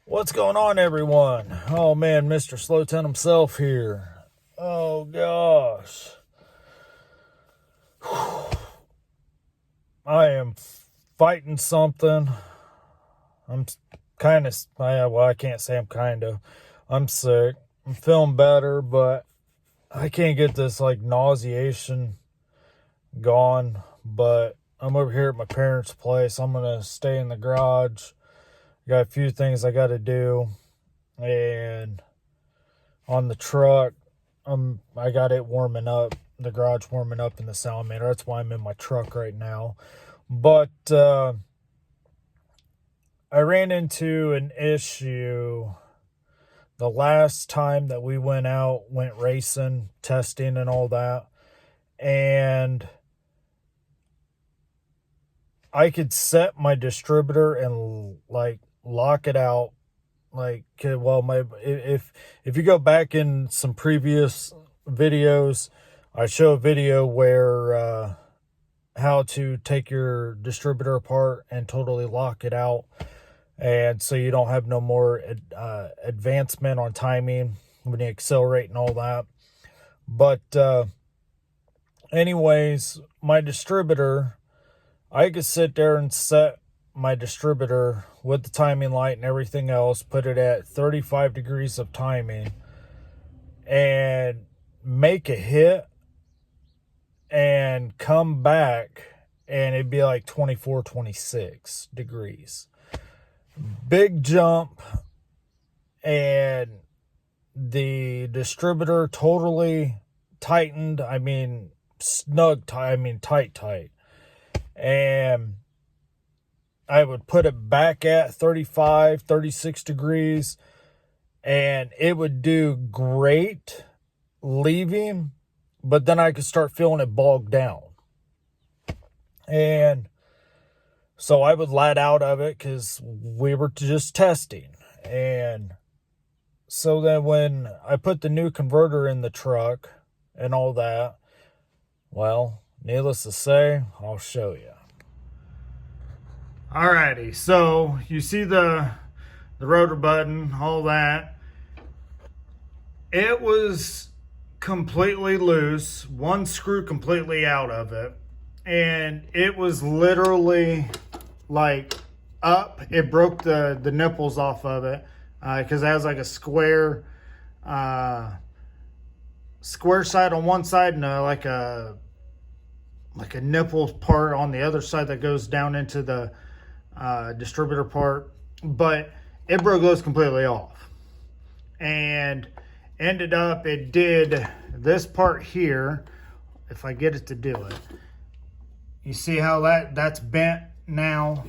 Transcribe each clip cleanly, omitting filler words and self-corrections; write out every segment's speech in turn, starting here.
What's going on, everyone? Oh man, Mr. Slowton himself here. Oh gosh. I am fighting something. I'm kind of, well, I can't say I'm kind of. I'm sick. I'm feeling better, but I can't get this like nauseation gone. But I'm over here at my parents' place. I'm going to stay in the garage. Got a few things I got to do. And on the truck, I got it warming up, the garage warming up in the salamander. That's why I'm in my truck right now. But I ran into an issue the last time that we went racing, testing and all that. And I could set my distributor and like lock it out. Like, well, if you go back in some previous videos, I show a video where how to take your distributor apart and totally lock it out, and so you don't have no more advancement on timing when you accelerate and all that. But anyways, my distributor, I could sit there and set my distributor with the timing light and everything else, put it at 35 degrees of timing, and make a hit and come back, and it'd be like 24, 26 degrees. Big jump, and the distributor totally tightened. I mean, tight. And I would put it back at 35, 36 degrees, and it would do great leaving, but then I could start feeling it bogged down. And so I would let out of it because we were just testing. And so then when I put the new converter in the truck and all that, well, needless to say, I'll show you. Alrighty, so you see the rotor button, all that. It was completely loose, one screw completely out of it, and it was literally like up. It broke the nipples off of it because it has like a square side on one side and like a nipple part on the other side that goes down into the distributor part, but it broke those completely off, and ended up it did this part here. If I get it to do it, you see how that's bent now.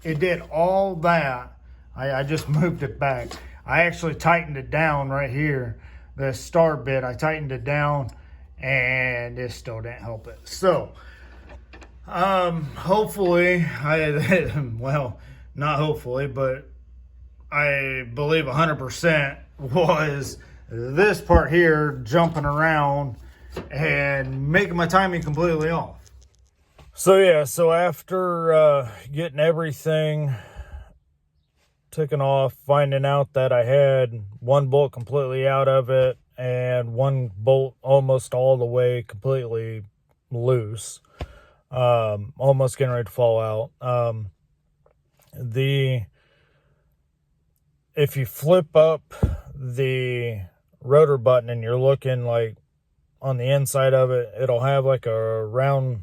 It did all that. I just moved it back. I actually tightened it down right here, the star bit. I tightened it down, and it still didn't help it. So hopefully, well, not hopefully, but I believe 100% was this part here jumping around and making my timing completely off. So yeah, so after getting everything taken off, finding out that I had one bolt completely out of it and one bolt almost all the way completely loose, almost getting ready to fall out. If you flip up the rotor button and you're looking like on the inside of it, it'll have like a round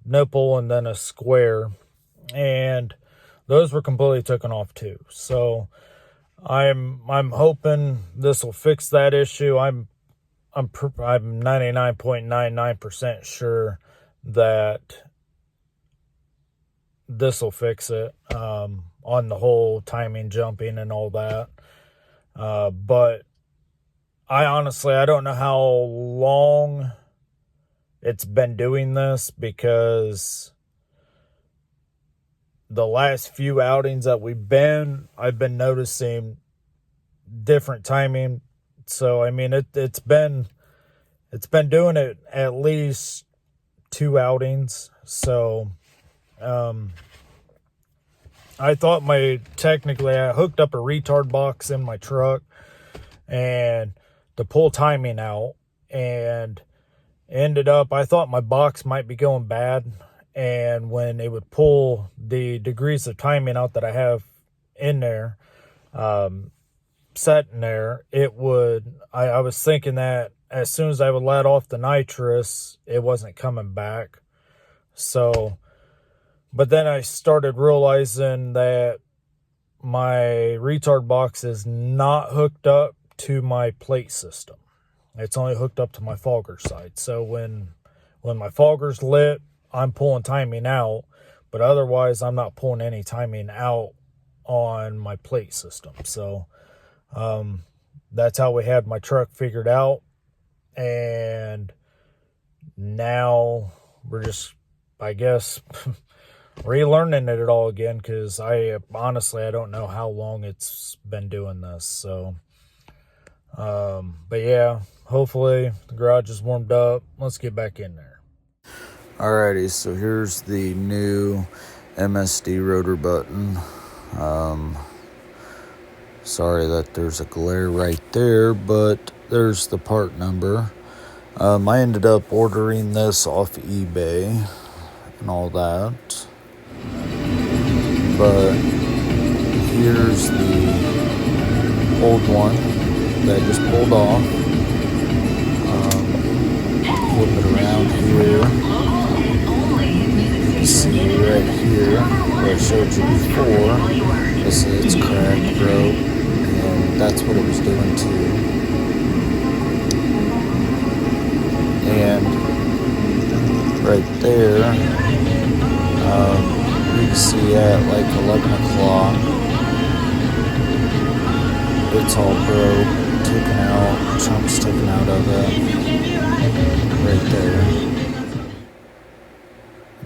nipple and then a square, and those were completely taken off too. So I'm hoping this will fix that issue. I'm 99.99% sure that this will fix it on the whole timing jumping and all that. But I don't know how long it's been doing this, because the last few outings that I've been noticing different timing. So I mean, it's been doing it at least 2 outings. So I thought technically I hooked up a retard box in my truck and to pull timing out, and ended up, I thought my box might be going bad, and when it would pull the degrees of timing out that I have in there, set in there, it would, I was thinking that as soon as I would let off the nitrous, it wasn't coming back. So, but then I started realizing that my retard box is not hooked up to my plate system. It's only hooked up to my fogger side. So when my fogger's lit, I'm pulling timing out, but otherwise I'm not pulling any timing out on my plate system. So that's how we had my truck figured out. And now we're just, I guess, relearning it all again, because I don't know how long it's been doing this. So but yeah, hopefully the garage is warmed up. Let's get back in there. Alrighty, so here's the new MSD rotor button. Sorry that there's a glare right there, but there's the part number. I ended up ordering this off eBay and all that. But here's the old one that I just pulled off. Flip it around here. You see right here where I showed you before, this is its cracked rope, and that's what it was doing too. And right there, you can see at like 11 o'clock, it's all broke, taken out, chunks taken out of it, right there.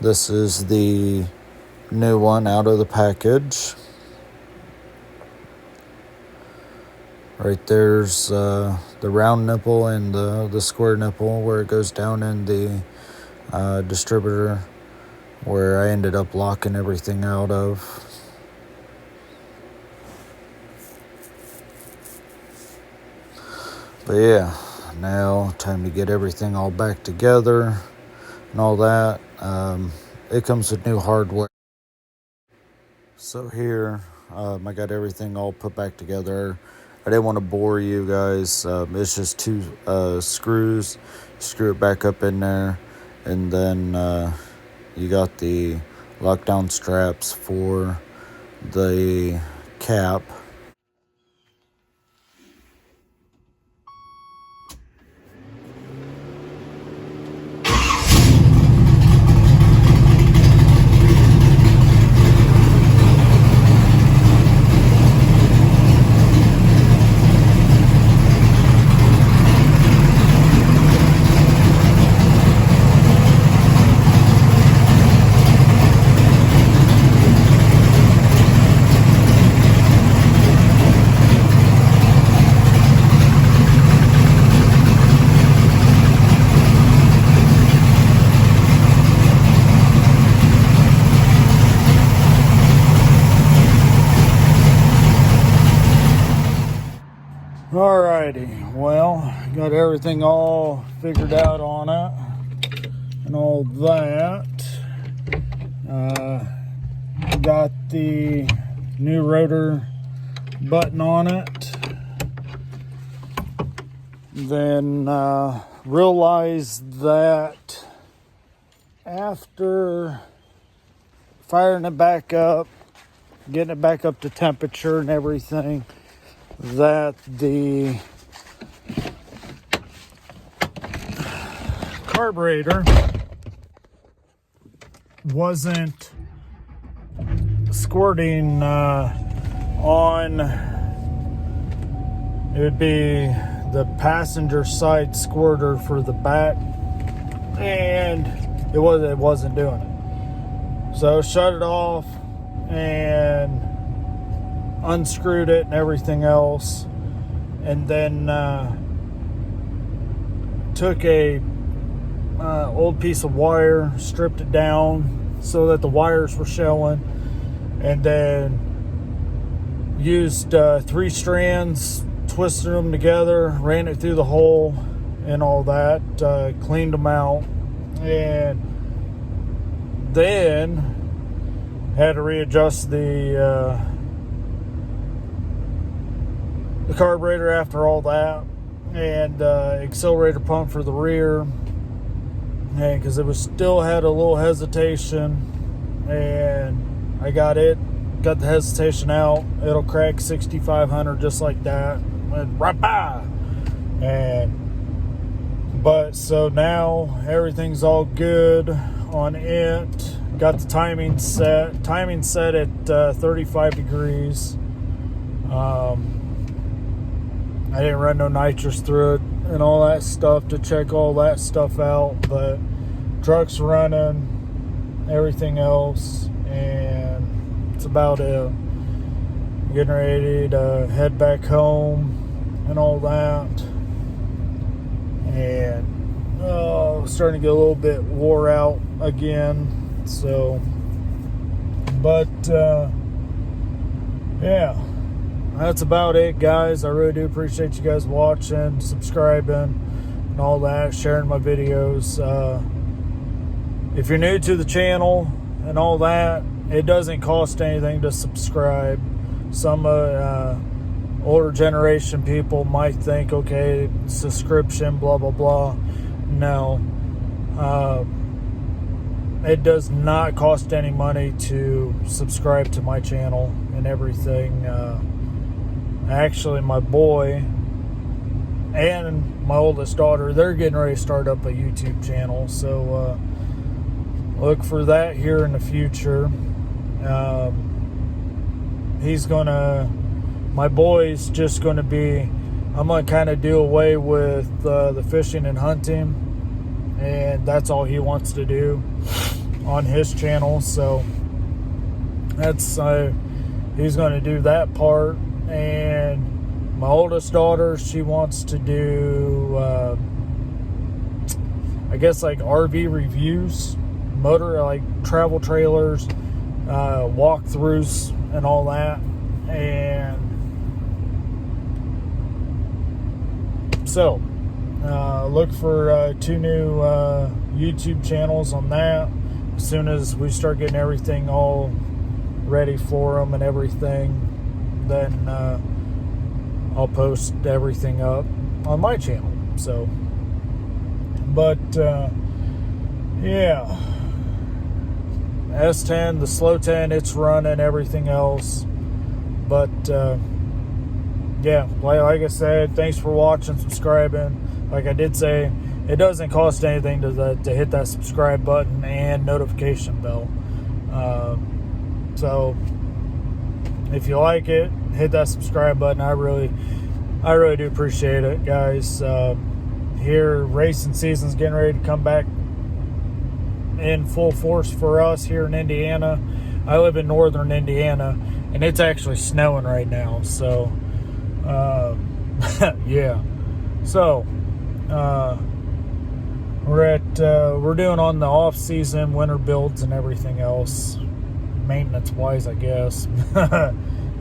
This is the new one out of the package. Right there's the round nipple and the square nipple where it goes down in the distributor, where I ended up locking everything out of. But yeah, now time to get everything all back together and all that. It comes with new hardware. So here, I got everything all put back together. I didn't want to bore you guys. It's just two screws. Screw it back up in there, and then you got the lockdown straps for the cap. Alrighty, well, got everything all figured out on it and all that. Got the new rotor button on it. Then realized that after firing it back up, getting it back up to temperature and everything, that the carburetor wasn't squirting on, it would be the passenger side squirter for the back, and it wasn't doing it. So shut it off and unscrewed it and everything else, and then took a old piece of wire, stripped it down so that the wires were showing, and then used 3 strands, twisted them together, ran it through the hole and all that, cleaned them out, and then had to readjust the carburetor after all that, and accelerator pump for the rear, and because it was still had a little hesitation, and I got the hesitation out. It'll crack 6,500 just like that, and rah-bah! But so now everything's all good on it. Got the timing set at 35 degrees. I didn't run no nitrous through it and all that stuff to check all that stuff out, but truck's running, everything else, and that's about it. Getting ready to head back home and all that, and starting to get a little bit wore out again. So, but yeah, that's about it, guys. I really do appreciate you guys watching, subscribing, and all that, sharing my videos. If you're new to the channel and all that, it doesn't cost anything to subscribe. Some older generation people might think, okay, subscription, blah, blah, blah. No. It does not cost any money to subscribe to my channel and everything. Actually, my boy and my oldest daughter, they're getting ready to start up a YouTube channel. So look for that here in the future. My boy's just going to be, I'm going to kind of do away with the fishing and hunting, and that's all he wants to do on his channel. So that's he's going to do that part. And my oldest daughter, she wants to do I guess like RV reviews, like travel trailers, walkthroughs and all that. And so look for 2 new YouTube channels on that. As soon as we start getting everything all ready for them and everything, then I'll post everything up on my channel. So, but yeah, S10, the slow 10, it's running, everything else. But yeah, like I said, thanks for watching, subscribing. Like I did say, it doesn't cost anything to hit that subscribe button and notification bell. So if you like it, hit that subscribe button. I really do appreciate it, guys. Here, racing season's getting ready to come back in full force for us here in Indiana. I live in northern Indiana, and it's actually snowing right now. So, yeah. So, we're doing on the off season winter builds and everything else, maintenance wise, I guess.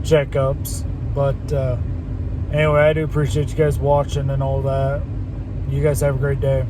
Checkups. But anyway, I do appreciate you guys watching and all that. You guys have a great day.